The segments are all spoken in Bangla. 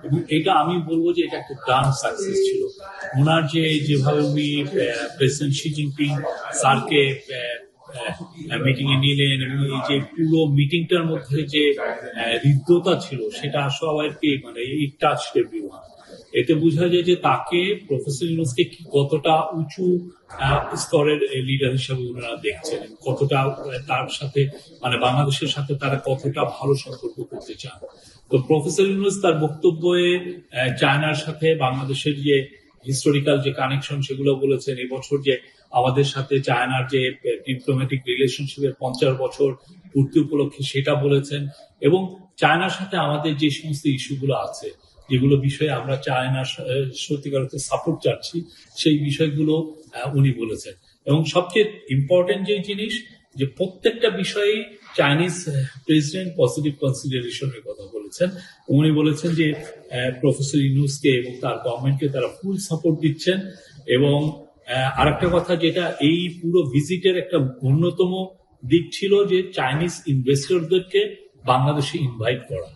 এবং এটা আমি বলবো যে এটা একটা গ্রান্ড সাকসেস ছিল। ওনার যেভাবে উনি প্রেসিডেন্ট শি জিনপিং স্যারকে মিটিং এ নিলেন এবং এই যে পুরো মিটিংটার মধ্যে যে হৃদ্যতা ছিল সেটা সবাইকে মানে ইট টাচড এভরিওয়ান। এতে বোঝা যায় যে তাকে প্রফেসর ইউনূসকে কতটা উঁচু স্তরের লিডার হিসেবে ওনারা দেখছেন, কতটা তার সাথে মানে বাংলাদেশের সাথে তারা কতটা ভালো সম্পর্ক করতে চান। তো প্রফেসর ইউনূস তার বক্তব্যে চায়নার সাথে বাংলাদেশের যে হিস্টোরিক্যাল যে কানেকশন সেগুলো বলেছেন। এবছর যে আমাদের সাথে চায়নার যে ডিপ্লোম্যাটিক রিলেশনশিপের 50 বছর পূর্তি উপলক্ষে সেটা বলেছেন। এবং চায়নার সাথে আমাদের যে সমস্ত ইস্যুগুলো আছে, যেগুলো বিষয়ে আমরা চায়নার সত্যিকার অর্থে সাপোর্ট চাচ্ছি, সেই বিষয়গুলো উনি বলেছেন। এবং সবচেয়ে ইম্পর্টেন্ট যে জিনিস যে প্রত্যেকটা বিষয়েই চাইনিজ প্রেসিডেন্ট পজিটিভ কনসিডারেশনের কথা বলেছেন। উনি বলেছেন যে প্রফেসর ইউনূসকে এবং তার গভর্নমেন্টকে তারা ফুল সাপোর্ট দিচ্ছেন। এবং আরেকটা কথা যেটা এই পুরো ভিজিটের একটা অন্যতম দিক ছিল যে চাইনিজ ইনভেস্টরদেরকে বাংলাদেশে ইনভাইট করা।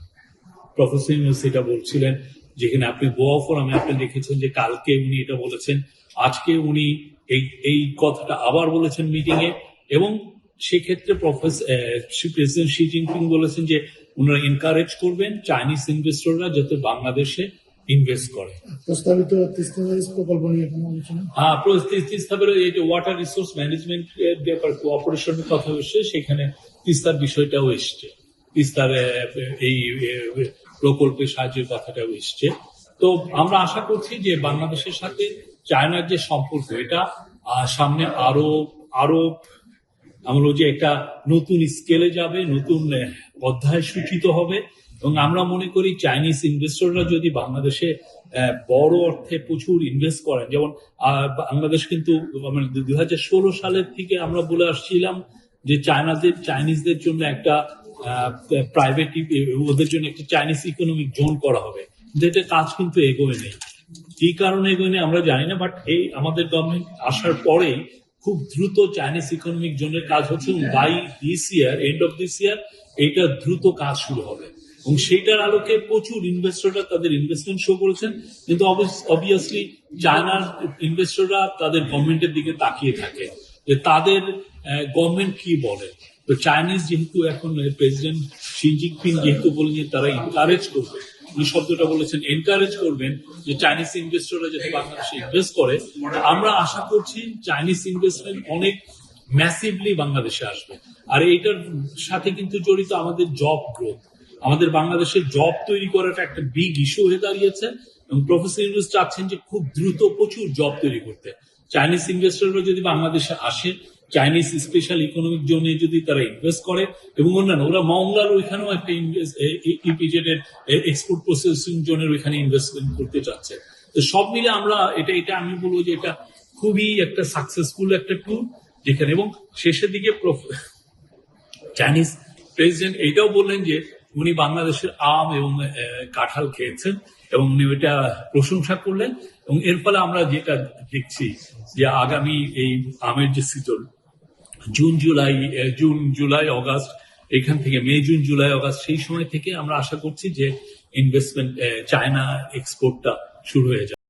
প্রফেসর ইউনূস এটা বলছিলেন, যেখানে আপনি গোয়া ফোরামে আপনি দেখেছেন যে কালকে উনি এটা বলেছেন, আজকে উনি এই কথাটা আবার বলেছেন মিটিং এ। এবং সেক্ষেত্রে প্রেসিডেন্ট শি জিনপিং বলেছেন যে ওনারা এনকারেজ করবেন চাইনিজ ইনভেস্টররা যাতে বাংলাদেশে ইনভেস্ট করে। প্রস্তাবিত তিস্তা ব্যারেজ প্রকল্প নিয়ে কোনো আলোচনা? তিস্তা ব্যারেজ এই যে ওয়াটার রিসোর্স ম্যানেজমেন্ট ব্যাপার কোঅপারেশনের কথা এসছে, সেখানে তিস্তার বিষয়টাও এসছে, তিস্তার এই প্রকল্পে সাহায্যের কথাটাও এসছে। তো আমরা আশা করছি যে বাংলাদেশের সাথে চায়নার যে সম্পর্ক এটা সামনে আরো আমরা যে একটা নতুন স্কেলে যাবে, নতুন অধ্যায় সূচিত হবে। এবং আমরা মনে করি চাইনিজ ইনভেস্টররা যদি বাংলাদেশে বড় অর্থে প্রচুর ইনভেস্ট করেন, যেমন বাংলাদেশ কিন্তু 2016 সালের থেকে আমরা বলে আসছিলাম যে চাইনিজদের জন্য একটা প্রাইভেট ওদের জন্য একটা চাইনিজ ইকোনমিক জোন করা হবে, যেটা কাজ কিন্তু এগোয় নেই। কি কারণে এগোয় নেই আমরা জানি না, বাট এই আমাদের গভর্নমেন্ট আসার পরেই খুব দ্রুত চাইনিজ ইকোনমিক জোনের কাজ হচ্ছে। By this year, end of this year, এইটা দ্রুত কাজ শুরু হবে। এবং সেইটার আলোকে প্রচুর ইনভেস্টররা তাদের ইনভেস্টমেন্ট শো করেছেন। কিন্তু অবভিয়াসলি চায়নার ইনভেস্টররা তাদের গভর্নমেন্টের দিকে তাকিয়ে থাকে যে তাদের গভর্নমেন্ট কি বলে। তো চাইনিজ যেহেতু এখন প্রেসিডেন্ট শি জিনপিং যেহেতু বলেন যে তারা এনকারেজ করবে, উনি শব্দটা বলেছেন এনকারেজ করবেন যে চাইনিজ ইনভেস্টররা যাতে বাংলাদেশে ইনভেস্ট করে, আমরা আশা করছি চাইনিজ ইনভেস্টমেন্ট অনেক ম্যাসিভলি বাংলাদেশে আসবে। আর এইটার সাথে কিন্তু জড়িত আমাদের জব গ্রোথ, আমাদের বাংলাদেশের জব তৈরি করাটা একটা বিগ ইস্যু হয়ে দাঁড়িয়েছে। এবং প্রফেসর ইউনূস চাচ্ছেন যে খুব দ্রুত প্রচুর জব তৈরি করতে। চাইনিজ ইনভেস্টররা যদি বাংলাদেশে আসে, চাইনিজ স্পেশাল ইকোনমিক জোনে যদি তারা ইনভেস্ট করে, এবং অন্যান্য ওরা মংলার ওইখানেও একটা ইপিজেড এর এক্সপোর্ট প্রসেসিং জোনের ওইখানে ইনভেস্টমেন্ট করতে চাচ্ছে। তো সব মিলে আমরা এটা আমি বলবো যে এটা খুবই একটা সাকসেসফুল একটা ট্যুর যেখানে। এবং শেষের দিকে চাইনিজ প্রেসিডেন্ট এইটাও বললেন যে উনি বাংলাদেশের আম এবং কাঁঠাল খেয়েছেন এবং উনি ওইটা প্রশংসা করলেন। এবং এর ফলে আমরা যেটা দেখছি যে আগামী এই আমের যে সিজন জুন জুলাই অগাস্ট, এখান থেকে মে জুন জুলাই অগাস্ট, সেই সময় থেকে আমরা আশা করছি যে ইনভেস্টমেন্ট চায়না এক্সপোর্টটা শুরু হয়ে যাবে।